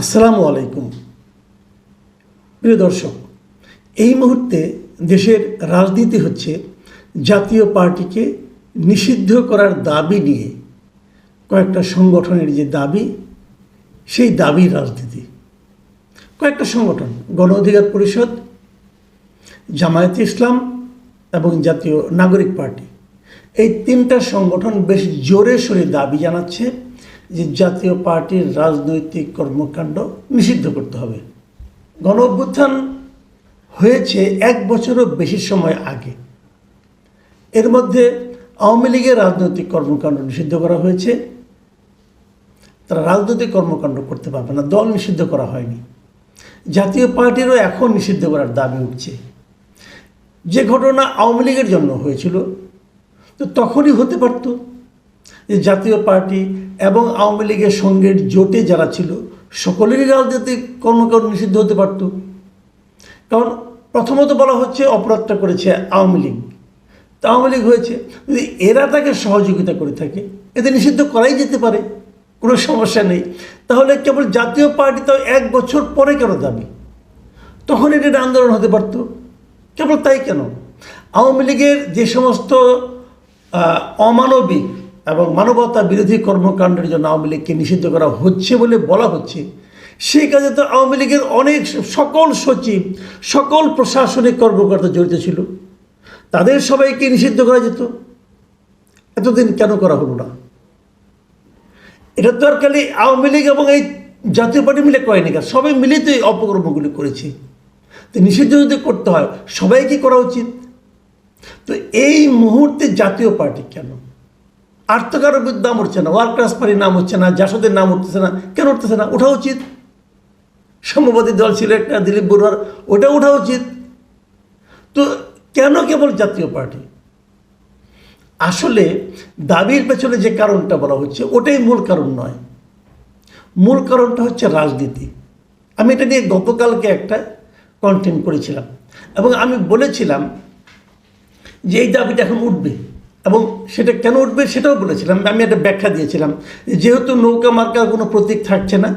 আসসালামু আলাইকুম প্রিয় দর্শক, এই মুহূর্তে দেশের রাজনীতি হচ্ছে জাতীয় পার্টিকে নিষিদ্ধ করার দাবি নিয়ে কয়েকটা সংগঠনের যে দাবি, সেই দাবির রাজনীতি। কয়েকটা সংগঠন, গণ অধিকার পরিষদ, জামায়াতে ইসলাম এবং জাতীয় নাগরিক পার্টি, এই তিনটা সংগঠন বেশ জোরে সোরে দাবি জানাচ্ছে যে জাতীয় পার্টির রাজনৈতিক কর্মকাণ্ড নিষিদ্ধ করতে হবে। গণ অভ্যুত্থান হয়েছে 1 বছরও বেশি সময় আগে। এর মধ্যে আওয়ামী লীগের রাজনৈতিক কর্মকাণ্ড নিষিদ্ধ করা হয়েছে। তারা রাজনৈতিক কর্মকাণ্ড করতে পারবে না, দল নিষিদ্ধ করা হয়নি। জাতীয় পার্টিরও এখন নিষিদ্ধ করার দাবি উঠছে। যে ঘটনা আওয়ামী লীগের জন্য হয়েছিল, তো তখনই হতে পারত যে জাতীয় পার্টি এবং আওয়ামী লীগের সঙ্গের জোটে যারা ছিল সকলেরই রাজনৈতিক কর্মকাণ্ড নিষিদ্ধ হতে পারত। কারণ প্রথমত বলা হচ্ছে অপরাধটা করেছে আওয়ামী লীগ, তা আওয়ামী লীগ হয়েছে, যদি এরা তাকে সহযোগিতা করে থাকে এদের নিষিদ্ধ করাই যেতে পারে, কোনো সমস্যা নেই। তাহলে কেবল জাতীয় পার্টি তাও 1 বছর পরে কেন দাবি? তখন এটা আন্দোলন হতে পারত। কেবল তাই কেন? আওয়ামী লীগের যে সমস্ত অমানবিক এবং মানবতা বিরোধী কর্মকাণ্ডের জন্য আওয়ামী লীগকে নিষিদ্ধ করা হচ্ছে বলে বলা হচ্ছে, সেই কাজে তো আওয়ামী লীগের অনেক সকল সচিব, সকল প্রশাসনিক কর্মকর্তা জড়িত ছিল, তাদের সবাইকে নিষিদ্ধ করা যেত। এতদিন কেন করা হলো না? এটা তো আর খালি আওয়ামী লীগ এবং এই জাতীয় পার্টি মিলে করেনি, সবাই মিলে তো এই অপকর্মগুলি করেছে। তো নিষিদ্ধ যদি করতে হয় সবাইকে করা উচিত। তো এই মুহূর্তে জাতীয় পার্টি কেন আর তো কারো নাম উঠছে না, ওয়ার্কার্স পার্টির নাম হচ্ছে না, জাসদের নাম উঠতেছে না, কেন উঠতেছে না? ওঠা উচিত। সাম্যবাদী দল ছিল একটা, দিলীপ বড়ুয়ার, ওটা ওঠা উচিত। তো কেন কেবল জাতীয় পার্টি? আসলে দাবির পেছনে যে কারণটা বলা হচ্ছে ওটাই মূল কারণ নয়। মূল কারণটা হচ্ছে রাজনীতি। আমি এটা নিয়ে গতকালকে একটা কন্টেন্ট করেছিলাম এবং আমি বলেছিলাম যে এই দাবিটা এখন উঠবে, এবং সেটা কেন উঠবে সেটাও বলেছিলাম। আমি একটা ব্যাখ্যা দিয়েছিলাম, যেহেতু নৌকা মার্কার কোনো প্রতীক থাকছে না,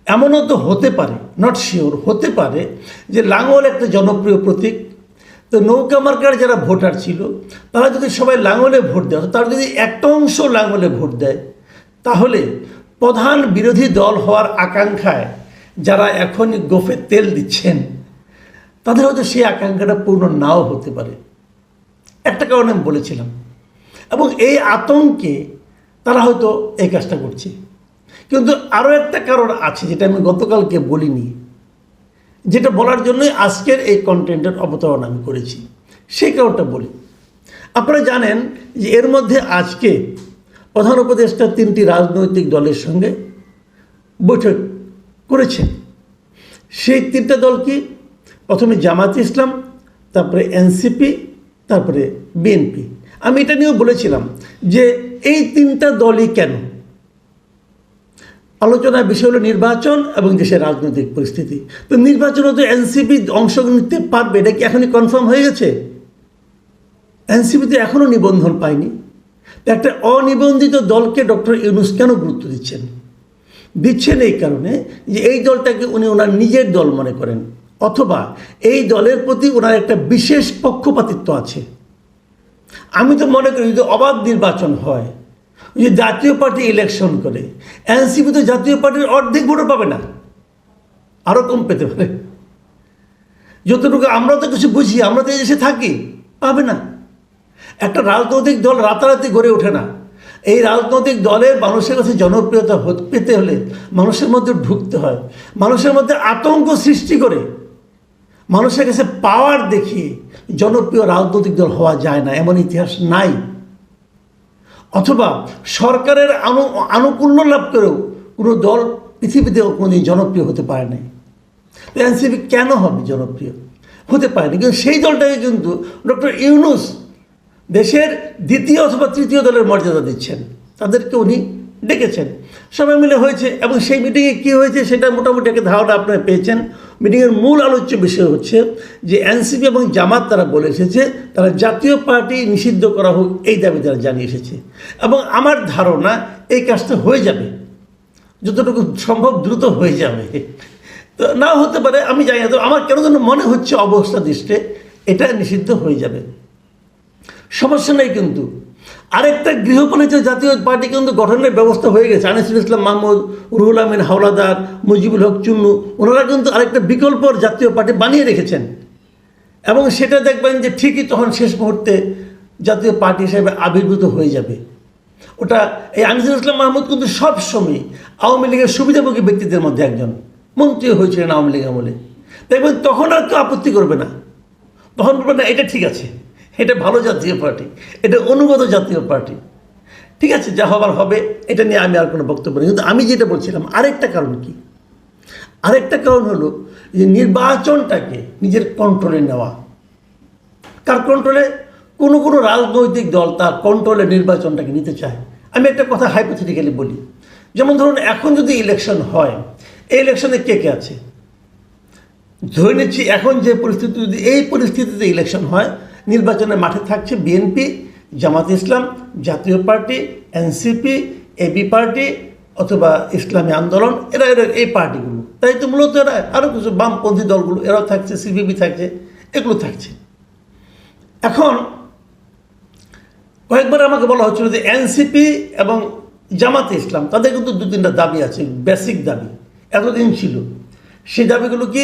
এমনও তো হতে পারে, নট শিওর, হতে পারে যে লাঙল একটা জনপ্রিয় প্রতীক। তো নৌকা মার্কার যারা ভোটার ছিল তারা যদি সবাই লাঙলে ভোট দেয়, তারা যদি একটা অংশ লাঙলে ভোট দেয়, তাহলে প্রধান বিরোধী দল হওয়ার আকাঙ্ক্ষায় যারা এখনই গোফে তেল দিচ্ছেন তাদের হয়তো সেই আকাঙ্ক্ষাটা পূর্ণ নাও হতে পারে। একটা কারণে আমি বলেছিলাম, এবং এই আতঙ্কে তারা হয়তো এই কাজটা করছে। কিন্তু আরও একটা কারণ আছে যেটা আমি গতকালকে বলিনি, যেটা বলার জন্যই আজকের এই কন্টেন্টের অবতারণা আমি করেছি। সেই কারণটা বলি। আপনারা জানেন যে এর মধ্যে আজকে প্রধান উপদেষ্টা 3টি রাজনৈতিক দলের সঙ্গে বৈঠক করেছেন। সেই 3টা দল কি? প্রথমে জামায়াতে ইসলাম, তারপরে এনসিপি, তারপরে বিএনপি। আমি এটা নিয়েও বলেছিলাম যে এই 3টা দলই কেন? আলোচনার বিষয় হলো নির্বাচন এবং দেশের রাজনৈতিক পরিস্থিতি। তো নির্বাচনে তো এনসিপি অংশ নিতে পারবে, এটা কি এখনই কনফার্ম হয়ে গেছে? এনসিপি তো এখনও নিবন্ধন পায়নি। একটা অনিবন্ধিত দলকে ডক্টর ইউনূস কেন গুরুত্ব দিচ্ছেন? দিচ্ছেন এই কারণে যে এই দলটাকে উনি ওনার নিজের দল মনে করেন, অথবা এই দলের প্রতি ওনার একটা বিশেষ পক্ষপাতিত্ব আছে। আমি তো মনে করি যদি অবাধ নির্বাচন হয়, যদি জাতীয় পার্টি ইলেকশন করে, এনসিপি তো জাতীয় পার্টির অর্ধেক ভোটও পাবে না, আরও কম পেতে পারে। যতটুকু আমরা তো কিছু বুঝি, আমরা তো এই দেশে থাকি, পাবে না। একটা রাজনৈতিক দল রাতারাতি গড়ে ওঠে না। এই রাজনৈতিক দলের মানুষের কাছে জনপ্রিয়তা পেতে হলে মানুষের মধ্যে ঢুকতে হয়, মানুষের মধ্যে আতঙ্ক সৃষ্টি করে মানুষের কাছে পাওয়ার দেখিয়ে জনপ্রিয় রাজনৈতিক দল হওয়া যায় না, এমন ইতিহাস নাই। অথবা সরকারের আনুকূল্য লাভ করেও কোনো দল পৃথিবীতে কোনোদিন জনপ্রিয় হতে পারে নাই। তো এনসিপি কেন হবে জনপ্রিয়? হতে পারেনি। কিন্তু সেই দলটাকে কিন্তু ডক্টর ইউনূস দেশের 2য় অথবা 3য় দলের মর্যাদা দিচ্ছেন, তাদেরকে উনি ডেকেছেন, সবাই মিলে হয়েছে। এবং সেই মিটিংয়ে কী হয়েছে সেটা মোটামুটি একটা ধারণা আপনারা পেয়েছেন। মিটিংয়ের মূল আলোচ্য বিষয় হচ্ছে যে এনসিপি এবং জামাত তারা বলে এসেছে তারা জাতীয় পার্টি নিষিদ্ধ করা হোক, এই দাবি তারা জানিয়ে এসেছে। এবং আমার ধারণা এই কাজটা হয়ে যাবে। যতটুকু সম্ভব দ্রুত হয়ে যাবে। তো নাও হতে পারে, আমি জানি না। তো আমার কেন যেন মনে হচ্ছে অবস্থা দৃষ্টে এটা নিষিদ্ধ হয়ে যাবে, সমস্যা নেই। কিন্তু আরেকটা গৃহপালিত জাতীয় পার্টি কিন্তু গঠনের ব্যবস্থা হয়ে গেছে। আনিসুল ইসলাম মাহমুদ, রুহুল আমিন হাওলাদার, মুজিবুল হক চুন্নু, ওনারা কিন্তু আরেকটা বিকল্প জাতীয় পার্টি বানিয়ে রেখেছেন, এবং সেটা দেখবেন যে ঠিকই তখন শেষ মুহূর্তে জাতীয় পার্টি হিসেবে আবির্ভূত হয়ে যাবে। ওটা এই আনিসুল ইসলাম মাহমুদ কিন্তু সবসময় আওয়ামী লীগের সুবিধাভোগী ব্যক্তিদের মধ্যে একজন, মন্ত্রী হয়েছিলেন আওয়ামী লীগ আমলে। দেখবেন তখন আর কেউ আপত্তি করবে না, তখন বলবে না এটা ঠিক আছে, এটা ভালো জাতীয় পার্টি, এটা অনুগত জাতীয় পার্টি, ঠিক আছে, যা হবার হবে। এটা নিয়ে আমি আর কোনো বক্তব্য নেই। কিন্তু আমি যেটা বলছিলাম, আরেকটা কারণ কি, আরেকটা কারণ হলো যে নির্বাচনটাকে নিজের কন্ট্রোলে নেওয়া। কার কন্ট্রোলে? কোনো কোনো রাজনৈতিক দল তার কন্ট্রোলে নির্বাচনটাকে নিতে চায়। আমি একটা কথা হাইপোথেটিক্যালি বলি, যেমন ধরুন এখন যদি ইলেকশন হয়, এই ইলেকশনে কে কে আছে? ধরে নিচ্ছি এখন যে পরিস্থিতি, যদি এই পরিস্থিতিতে ইলেকশন হয়, নির্বাচনের মাঠে থাকছে বিএনপি, জামাত ইসলাম, জাতীয় পার্টি, এনসিপি, এবি পার্টি অথবা ইসলামী আন্দোলন, এরা এই পার্টিগুলো। তাই তো মূলত এরা আরও কিছু বামপন্থী দলগুলো এরাও থাকছে, সিপিবি থাকছে, এগুলো থাকছে। এখন কয়েকবার আমাকে বলা হচ্ছিল যে এনসিপি এবং জামাতে ইসলাম তাদের কিন্তু দু তিনটা দাবি আছে, বেসিক দাবি এতদিন ছিল। সেই দাবিগুলো কি?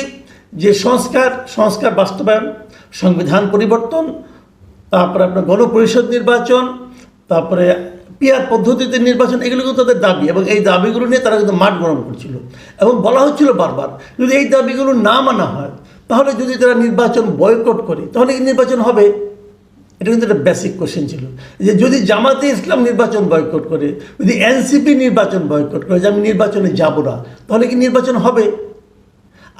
যে সংস্কার বাস্তবায়ন, সংবিধান পরিবর্তন, তারপরে আপনার গণপরিষদ নির্বাচন, তারপরে পিআর পদ্ধতিতে নির্বাচন, এগুলো কিন্তু তাদের দাবি, এবং এই দাবিগুলো নিয়ে তারা কিন্তু মাঠ গরম করছিল। এবং বলা হচ্ছিল বারবার, যদি এই দাবিগুলো না মানা হয়, তাহলে যদি তারা নির্বাচন বয়কট করে, তাহলে কি নির্বাচন হবে? এটা কিন্তু একটা বেসিক কোশ্চেন ছিল, যে যদি জামাতে ইসলাম নির্বাচন বয়কট করে, যদি এনসিপি নির্বাচন বয়কট করে, যে আমি নির্বাচনে যাব না, তাহলে কি নির্বাচন হবে?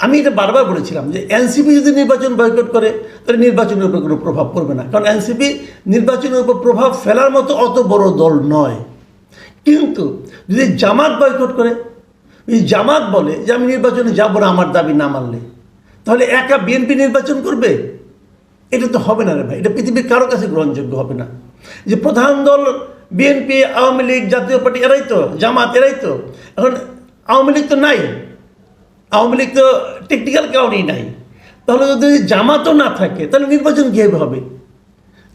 আমি এটা বারবার বলেছিলাম যে এনসিপি যদি নির্বাচন বয়কট করে, তাহলে নির্বাচনের উপর কোনো প্রভাব পড়বে না, কারণ এনসিপি নির্বাচনের উপর প্রভাব ফেলার মতো অত বড় দল নয়। কিন্তু যদি জামাত বয়কট করে, যদি জামাত বলে যে আমি নির্বাচনে যাব না আমার দাবি না মানলে, তাহলে একা বিএনপি নির্বাচন করবে? এটা তো হবে না রে ভাই, এটা পৃথিবীর কারো কাছে গ্রহণযোগ্য হবে না। যে প্রধান দল বিএনপি, আওয়ামী লীগ, জাতীয় পার্টি, এরাই তো, জামাত এরাই তো। এখন আওয়ামী লীগ তো নাই, আওয়ামী লীগ তো টেকনিক্যাল কারণেই নাই, তাহলে যদি জামাতও না থাকে, তাহলে নির্বাচন কীভাবে হবে?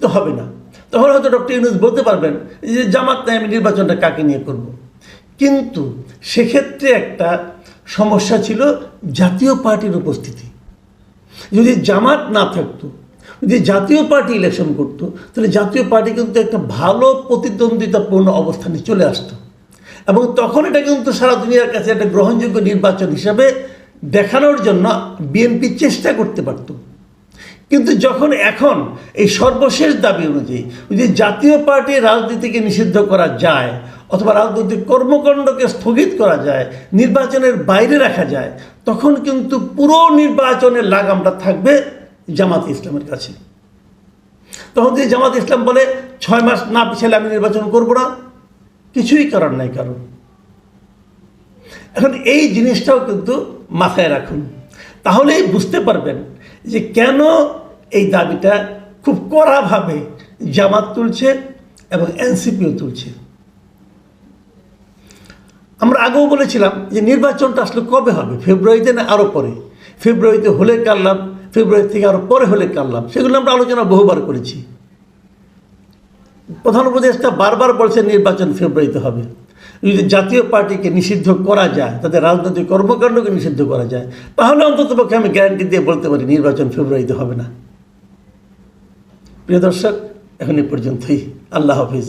তো হবে না। তখন হয়তো ডক্টর ইউনূস বলতে পারবেন যে জামাত নাই, আমি নির্বাচনটা কাকে নিয়ে করব। কিন্তু সেক্ষেত্রে একটা সমস্যা ছিল জাতীয় পার্টির উপস্থিতি। যদি জামাত না থাকতো, যদি জাতীয় পার্টি ইলেকশন করতো, তাহলে জাতীয় পার্টি কিন্তু একটা ভালো প্রতিদ্বন্দ্বিতাপূর্ণ অবস্থানে চলে আসতো, এবং তখন এটা কিন্তু সারা দুনিয়ার কাছে একটা গ্রহণযোগ্য নির্বাচন হিসাবে দেখানোর জন্য বিএনপি চেষ্টা করতে পারত। কিন্তু যখন এখন এই সর্বশেষ দাবি অনুযায়ী যদি জাতীয় পার্টির রাজনীতিকে নিষিদ্ধ করা যায়, অথবা রাজনৈতিক কর্মকাণ্ডকে স্থগিত করা যায়, নির্বাচনের বাইরে রাখা যায়, তখন কিন্তু পুরো নির্বাচনের লাগামটা থাকবে জামাত ইসলামের কাছে। তখন যদি জামাত ইসলাম বলে 6 মাস না পিছালে আমি নির্বাচন করব না, কিছুই করার নাই কারণ। এখন এই জিনিসটাও কিন্তু মাথায় রাখুন, তাহলেই বুঝতে পারবেন যে কেন এই দাবিটা খুব কড়াভাবে জামাত তুলছে এবং এনসিপিও তুলছে। আমরা আগেও বলেছিলাম যে নির্বাচনটা আসলে কবে হবে, ফেব্রুয়ারিতে না আরও পরে? ফেব্রুয়ারিতে হলে কারলাম, ফেব্রুয়ারি থেকে আরও পরে হলে কারলাম, সেগুলো আমরা আলোচনা বহুবার করেছি। প্রধান উপদেষ্টা বারবার বলছেন নির্বাচন ফেব্রুয়ারিতে হবে। যদি জাতীয় পার্টিকে নিষিদ্ধ করা যায়, তাদের রাজনৈতিক কর্মকাণ্ডকে নিষিদ্ধ করা যায়, তাহলে অন্ততপক্ষে আমি গ্যারান্টি দিয়ে বলতে পারি নির্বাচন ফেব্রুয়ারিতে হবে না। প্রিয় দর্শক, এখন এই পর্যন্তই। আল্লাহ হাফিজ।